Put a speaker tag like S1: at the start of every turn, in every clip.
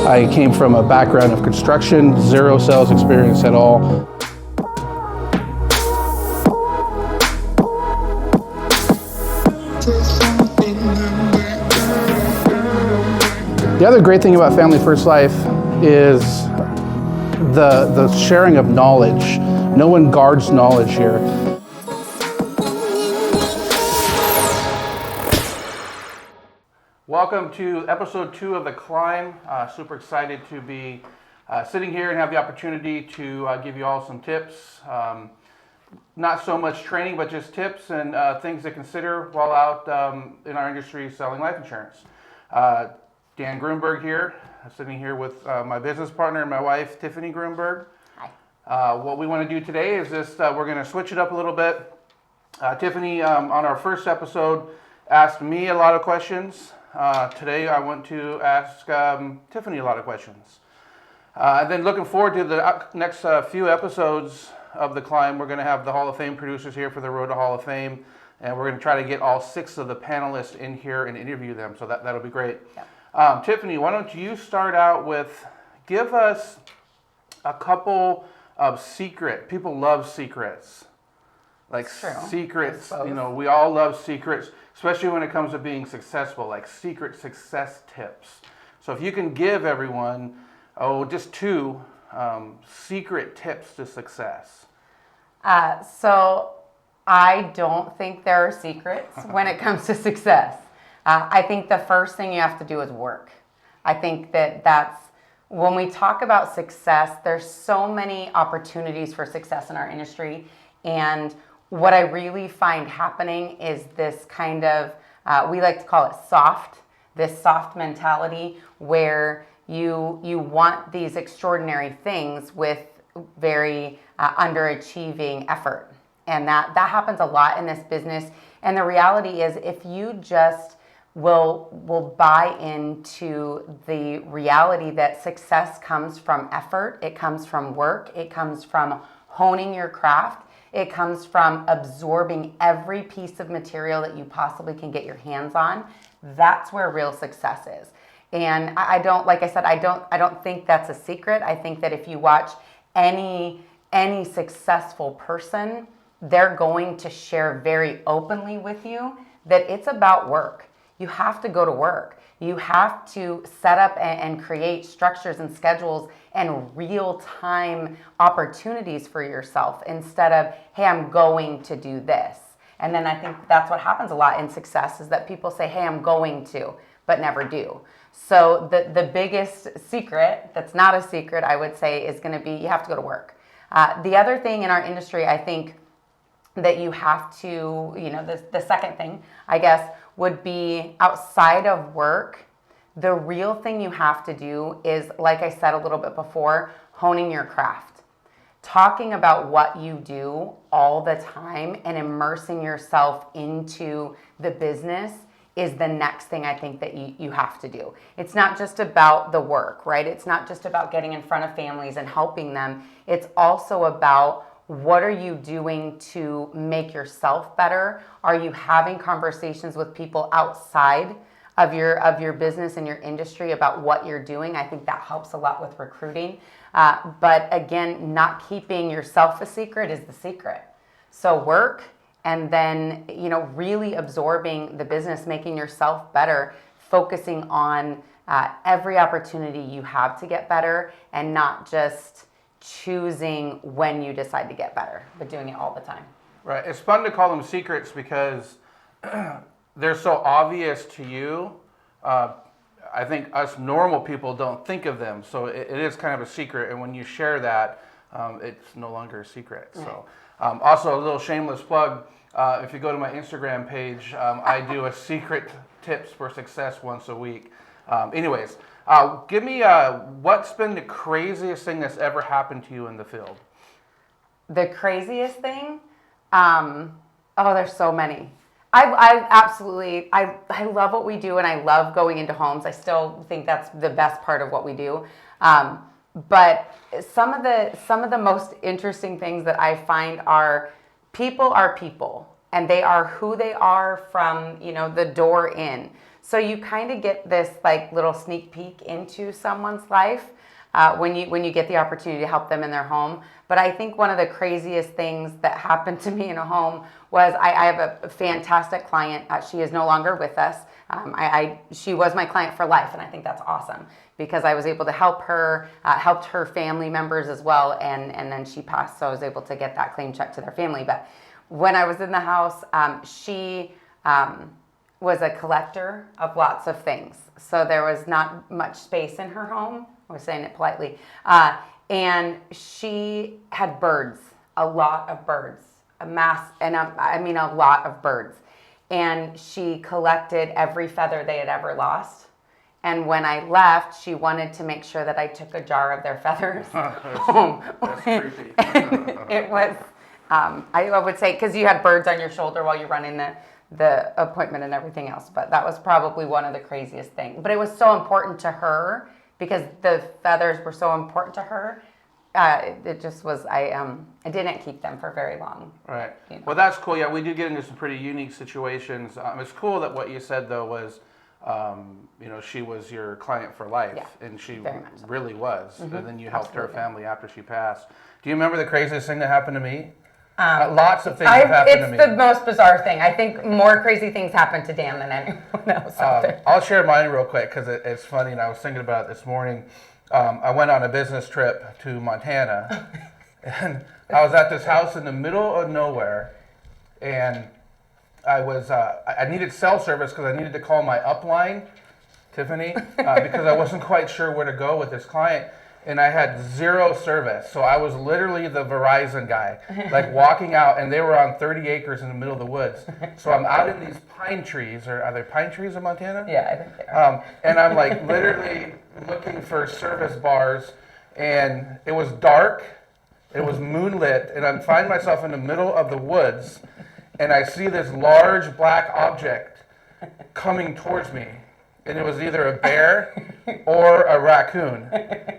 S1: I came from a background of construction, zero sales experience at all. The other great thing about Family First Life is the sharing of knowledge. No one guards knowledge here. Welcome to episode 2 of The Climb. Super excited to be sitting here and have the opportunity to give you all some tips. Not so much training, but just tips and things to consider while out in our industry selling life insurance. Dan Gruenberg here, sitting here with my business partner and my wife, Tiffany Gruenberg.
S2: Hi.
S1: What we want to do today is just, we're going to switch it up a little bit. Tiffany, on our first episode, asked me a lot of questions. Today I want to ask Tiffany a lot of questions. And then looking forward to the next few episodes of The Climb. We're going to have the Hall of Fame producers here for the Road to Hall of Fame. And we're going to try to get all 6 of the panelists in here and interview them. So that'll be great.
S2: Yep.
S1: Tiffany, why don't you start out with, give us a couple of people love secrets. Like secrets, you know, we all love secrets, especially when it comes to being successful, like secret success tips. So if you can give everyone, just 2 secret tips to success.
S2: So I don't think there are secrets when it comes to success. I think the first thing you have to do is work. I think that's when we talk about success, there's so many opportunities for success in our industry. And what I really find happening is this kind of, we like to call it this soft mentality where you want these extraordinary things with very underachieving effort. And that happens a lot in this business. And the reality is if you just will buy into the reality that success comes from effort, it comes from work, it comes from honing your craft, it comes from absorbing every piece of material that you possibly can get your hands on. That's where real success is. And I don't think that's a secret. I think that if you watch any successful person, they're going to share very openly with you that it's about work. You have to go to work. You have to set up and create structures and schedules and real-time opportunities for yourself instead of, hey, I'm going to do this. And then I think that's what happens a lot in success is that people say, hey, I'm going to, but never do. So the biggest secret, that's not a secret, I would say, is going to be you have to go to work. The other thing in our industry, I think, that you have to, the second thing, I guess, would be outside of work. The real thing you have to do is, like I said a little bit before, honing your craft. Talking about what you do all the time and immersing yourself into the business is the next thing I think that you have to do. It's not just about the work, right? It's not just about getting in front of families and helping them. It's also about what are you doing to make yourself better? Are you having conversations with people outside of your business and your industry about what you're doing? I think that helps a lot with recruiting. But again, not keeping yourself a secret is the secret. So work and then, really absorbing the business, making yourself better, focusing on every opportunity you have to get better and not just choosing when you decide to get better, but doing it all the time.
S1: Right. It's fun to call them secrets because they're so obvious to you. I think us normal people don't think of them. So it is kind of a secret. And when you share that, it's no longer a secret. Right. So also a little shameless plug. If you go to my Instagram page, I do a secret tips for success once a week. Anyways, give me what's been the craziest thing that's ever happened to you in the field?
S2: The craziest thing? There's so many. I love what we do and I love going into homes. I still think that's the best part of what we do. But some of the most interesting things that I find are people and they are who they are from, the door in. So you kind of get this like little sneak peek into someone's life when you get the opportunity to help them in their home. But I think one of the craziest things that happened to me in a home was I have a fantastic client. She is no longer with us. She was my client for life, and I think that's awesome because I was able to help her, helped her family members as well, and then she passed, so I was able to get that claim check to their family. But when I was in the house, she was a collector of lots of things, so there was not much space in her home. We're saying it politely. And she had birds, a lot of birds, a lot of birds. And she collected every feather they had ever lost. And when I left, she wanted to make sure that I took a jar of their feathers home.
S1: That's creepy.
S2: It was, I would say, because you had birds on your shoulder while you're running the appointment and everything else. But that was probably one of the craziest things. But it was so important to her because the feathers were so important to her. It just was, I didn't keep them for very long.
S1: Right.
S2: You know.
S1: Well, that's cool. Yeah, we do get into some pretty unique situations. It's cool that what you said, though, was, she was your client for life.
S2: Yeah,
S1: and she
S2: very much so.
S1: really was.
S2: Mm-hmm.
S1: And then you helped her
S2: Absolutely.
S1: family after she passed. Do you remember the craziest thing that happened to me? Lots of things have happened to me.
S2: It's the most bizarre thing. I think more crazy things happen to Dan than anyone else out there.
S1: I'll share mine real quick because it's funny, and I was thinking about it this morning. I went on a business trip to Montana, and I was at this house in the middle of nowhere, and I needed cell service because I needed to call my upline, Tiffany, because I wasn't quite sure where to go with this client. And I had zero service. So I was literally the Verizon guy, like walking out, and they were on 30 acres in the middle of the woods. So I'm out in these pine trees, or are there pine trees in Montana?
S2: Yeah, I think they are.
S1: And I'm like literally looking for service bars, and it was dark, it was moonlit, and I find myself in the middle of the woods, and I see this large black object coming towards me. And it was either a bear or a raccoon.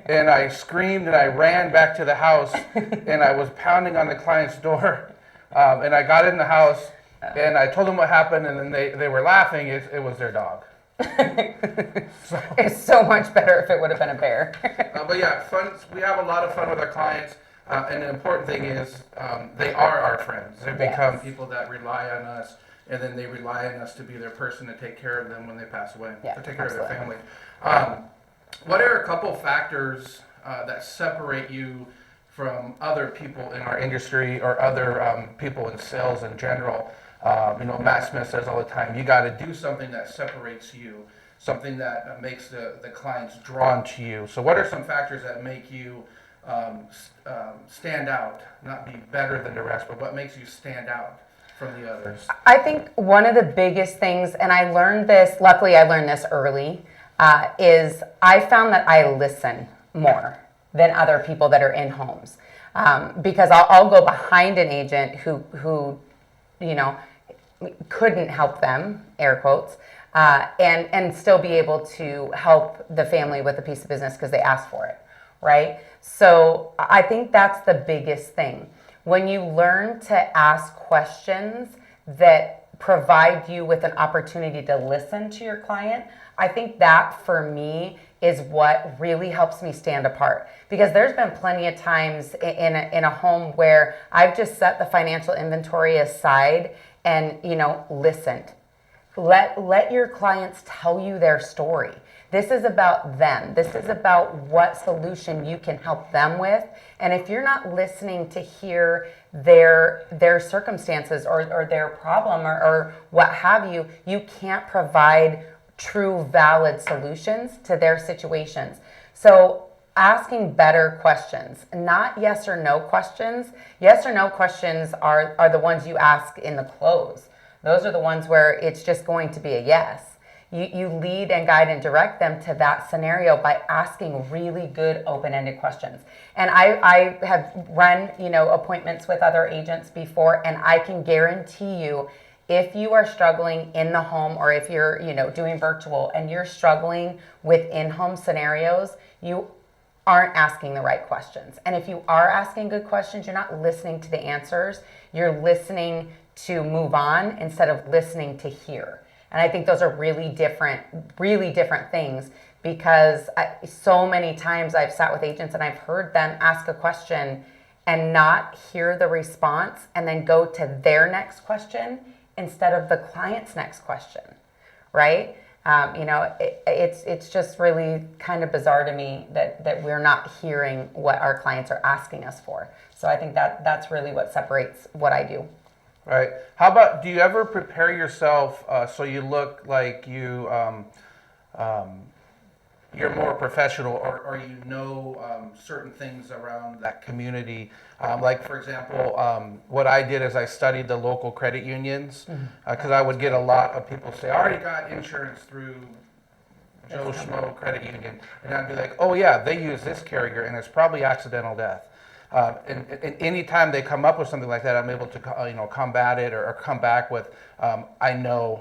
S1: And I screamed and I ran back to the house and I was pounding on the client's door. And I got in the house and I told them what happened, and then they were laughing. It was their dog.
S2: It's so much better if it would have been a bear.
S1: But yeah, fun. We have a lot of fun with our clients. And the important thing is they are our friends. They become people that rely on us. And then they rely on us to be their person to take care of them when they pass away, to take care of their family. What are a couple factors that separate you from other people in our industry or other people in sales in general? Matt Smith says all the time, you got to do something that separates you, something that makes the clients drawn to you. So what are some factors that make you stand out, not be better than the rest, but what makes you stand out from the others?
S2: I think one of the biggest things, and luckily I learned this early, is I found that I listen more than other people that are in homes. Because I'll go behind an agent who couldn't help them, air quotes, and still be able to help the family with a piece of business because they asked for it, right? So I think that's the biggest thing. When you learn to ask questions that provide you with an opportunity to listen to your client, I think that for me is what really helps me stand apart. Because there's been plenty of times in a home where I've just set the financial inventory aside and listened. Let your clients tell you their story. This is about them. This is about what solution you can help them with. And if you're not listening to hear their circumstances or their problem or what have you, you can't provide true valid solutions to their situations. So asking better questions, not yes or no questions. Yes or no questions are the ones you ask in the close. Those are the ones where it's just going to be a yes. You lead and guide and direct them to that scenario by asking really good open-ended questions. And I have run, appointments with other agents before, and I can guarantee you, if you are struggling in the home or if you're, doing virtual and you're struggling with in-home scenarios, you aren't asking the right questions. And if you are asking good questions, you're not listening to the answers. You're listening to move on instead of listening to hear. And I think those are really different things, because so many times I've sat with agents and I've heard them ask a question and not hear the response and then go to their next question instead of the client's next question, right? It's just really kind of bizarre to me that we're not hearing what our clients are asking us for. So I think that's really what separates what I do.
S1: Right. How about, do you ever prepare yourself so you look like you're more professional, or you know certain things around that community? Like, for example, what I did is I studied the local credit unions, because I would get a lot of people say, I already got insurance through Joe Schmo Credit Union. And I'd be like, oh yeah, they use this carrier and it's probably accidental death. And any time they come up with something like that, I'm able to combat it, or come back with I know,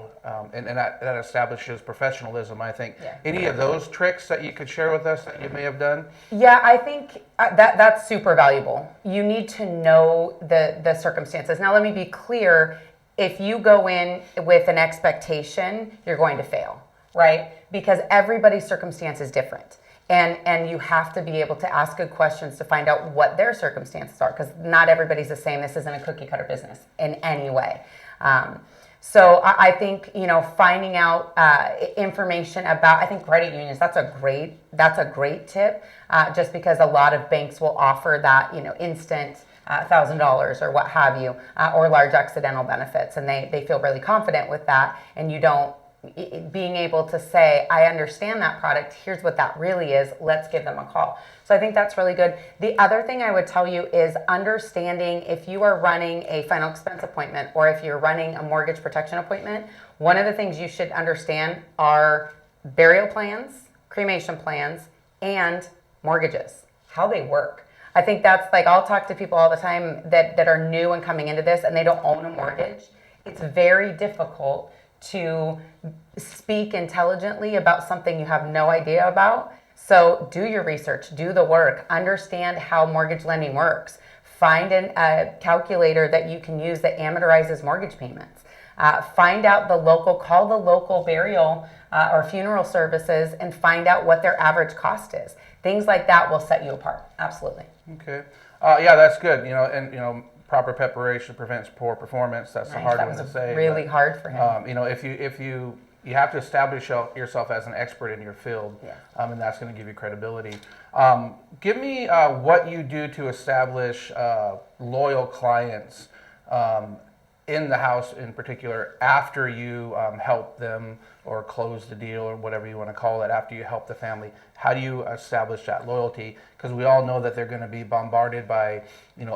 S1: and that establishes professionalism, I think.
S2: Yeah.
S1: Any of those tricks that you could share with us that you may have done?
S2: Yeah, I think that's super valuable. You need to know the circumstances. Now, let me be clear. If you go in with an expectation, you're going to fail, right? Because everybody's circumstance is different. And you have to be able to ask good questions to find out what their circumstances are, because not everybody's the same. This isn't a cookie cutter business in any way. So I think, finding out information about, I think credit unions, that's a great tip, just because a lot of banks will offer that, instant $1,000 or what have you, or large accidental benefits. And they feel really confident with that. And you don't, being able to say, I understand that product, here's what that really is, let's give them a call. So I think that's really good. The other thing I would tell you is understanding, if you are running a final expense appointment or if you're running a mortgage protection appointment, one of the things you should understand are burial plans, cremation plans, and mortgages, how they work. I think that's, like, I'll talk to people all the time that are new and coming into this and they don't own a mortgage. It's very difficult to speak intelligently about something you have no idea about. So do your research, do the work, understand how mortgage lending works. Find a calculator that you can use that amortizes mortgage payments. Find out call the local burial or funeral services and find out what their average cost is. Things like that will set you apart. Absolutely.
S1: Okay. Yeah, that's good. Proper preparation prevents poor performance. That's a hard one to say.
S2: Really hard for him.
S1: If you have to establish yourself as an expert in your field,
S2: Yeah.
S1: And that's going to give you credibility. Give me what you do to establish loyal clients in the house, in particular, after you help them or close the deal or whatever you want to call it. After you help the family, how do you establish that loyalty? Because we all know that they're going to be bombarded by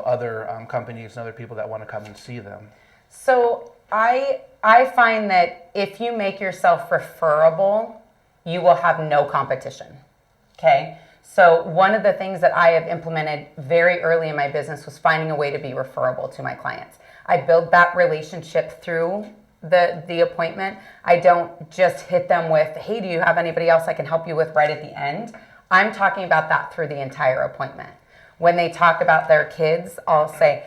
S1: other companies and other people that want to come and see them.
S2: So I find that if you make yourself referable, you will have no competition. Okay. So one of the things that I have implemented very early in my business was finding a way to be referable to my clients. I build that relationship through the appointment. I don't just hit them with, hey, do you have anybody else I can help you with right at the end? I'm talking about that through the entire appointment. When they talk about their kids, I'll say,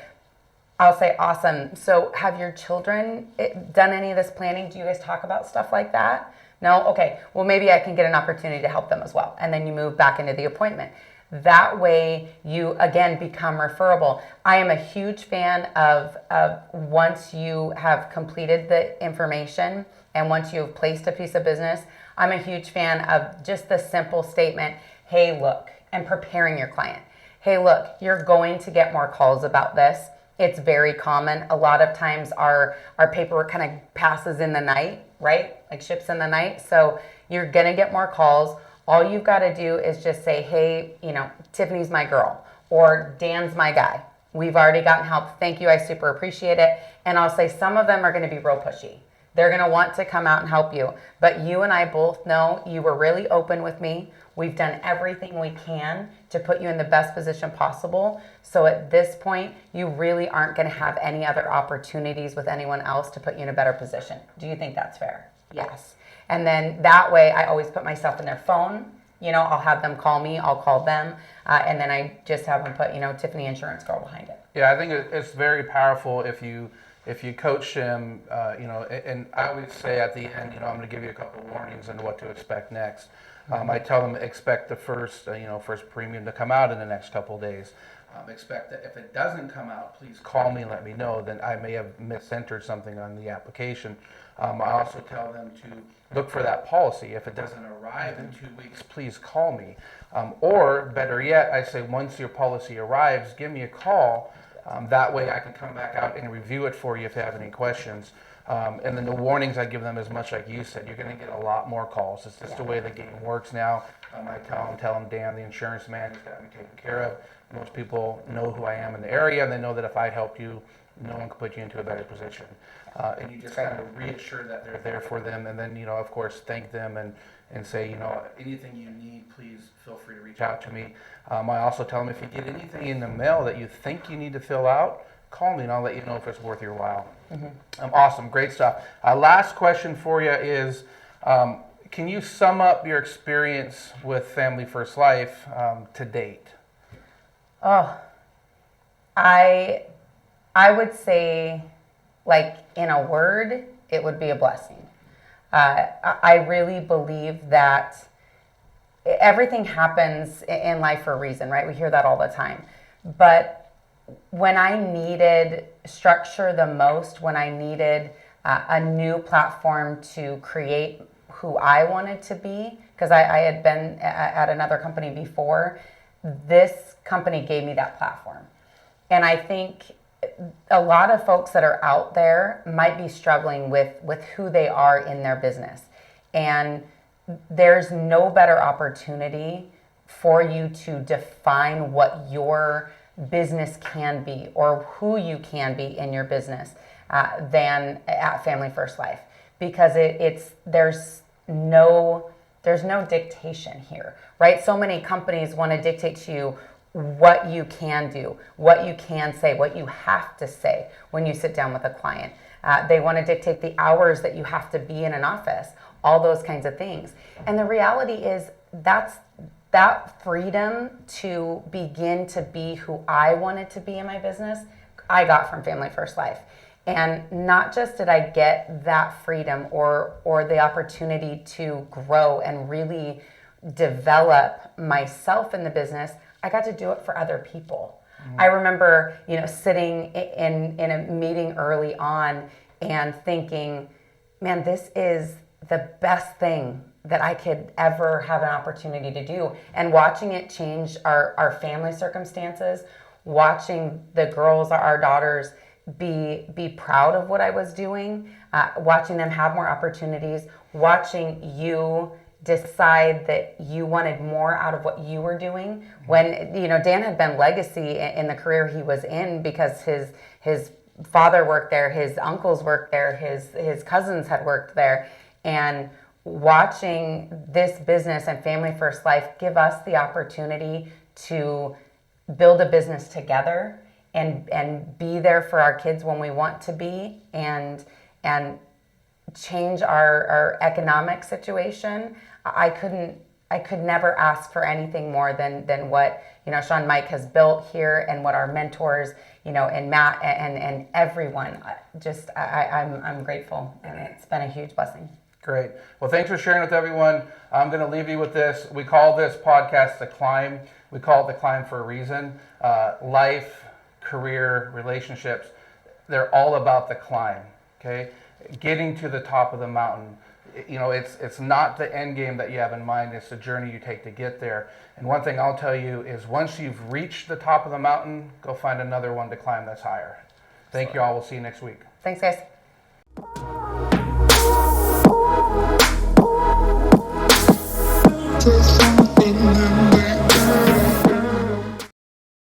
S2: awesome. So have your children done any of this planning? Do you guys talk about stuff like that? No? Okay. Well, maybe I can get an opportunity to help them as well. And then you move back into the appointment. That way you, again, become referable. I am a huge fan of once you have completed the information and once you've placed a piece of business, I'm a huge fan of just the simple statement, hey, look, and preparing your client. Hey, look, you're going to get more calls about this. It's very common. A lot of times our paperwork kind of passes in the night, right? Like ships in the night. So you're going to get more calls. All you've got to do is just say, hey, Tiffany's my girl, or Dan's my guy. We've already gotten help. Thank you. I super appreciate it. And I'll say some of them are going to be real pushy. They're going to want to come out and help you. But you and I both know you were really open with me. We've done everything we can to put you in the best position possible. So at this point, you really aren't going to have any other opportunities with anyone else to put you in a better position. Do you think that's fair? Yes. And then that way, I always put myself in their phone. I'll have them call me, I'll call them, and then I just have them put, Tiffany Insurance Girl behind it.
S1: Yeah, I think it's very powerful if you if you coach them, and I would say at the end, I'm going to give you a couple of warnings on what to expect next. I tell them expect the first premium to come out in the next couple of days. Expect that if it doesn't come out, please call me and let me know. Then I may have misentered something on the application. I also tell them to look for that policy. If it doesn't arrive in 2 weeks, please call me. Or better yet, I say once your policy arrives, give me a call. That way I can come back out and review it for you if you have any questions. And then the warnings I give them is much like you said, you're going to get a lot more calls. It's just the way the game works now. I tell them, Dan, the insurance man, has got me taken care of. Most people know who I am in the area, and they know that if I help you, no one can put you into a better position. And you just kind of reassure that they're there for them, and then, of course, thank them and say, anything you need, please feel free to reach out to me. I also tell them if you get anything in the mail that you think you need to fill out, call me and I'll let you know if it's worth your while. Awesome, great stuff. Last question for you is, can you sum up your experience with Family First Life to date?
S2: Oh, I would say, like in a word, it would be a blessing. I really believe that everything happens in life for a reason, right? We hear that all the time. But when I needed structure the most, when I needed a new platform to create who I wanted to be, because I had been at another company before, this company gave me that platform. And I think a lot of folks that are out there might be struggling with who they are in their business. And there's no better opportunity for you to define what your business can be or who you can be in your business than at Family First Life, because there's no dictation here, right? So many companies want to dictate to you what you can do, what you can say, what you have to say when you sit down with a client. They want to dictate the hours that you have to be in an office, all those kinds of things. And the reality is that freedom to begin to be who I wanted to be in my business, I got from Family First Life. And not just did I get that freedom or the opportunity to grow and really develop myself in the business, I got to do it for other people. I remember, sitting in a meeting early on and thinking, man, this is the best thing that I could ever have an opportunity to do. And watching it change our family circumstances, watching the girls, our daughters, be proud of what I was doing, watching them have more opportunities, watching you decide that you wanted more out of what you were doing. When Dan had been legacy in the career he was in because his father worked there, his uncles worked there, his cousins had worked there, and watching this business and Family First Life give us the opportunity to build a business together and be there for our kids when we want to be and change our economic situation. I could never ask for anything more than what Sean Mike has built here and what our mentors and Matt and everyone. I'm grateful, and it's been a huge blessing.
S1: Great. Well, thanks for sharing with everyone. I'm going to leave you with this. We call this podcast The Climb. We call it The Climb for a reason. Life, career, relationships, they're all about the climb, okay? Getting to the top of the mountain. It's not the end game that you have in mind. It's the journey you take to get there. And one thing I'll tell you is once you've reached the top of the mountain, go find another one to climb that's higher. Thank you all. We'll see you next week.
S2: Thanks, guys.
S3: Something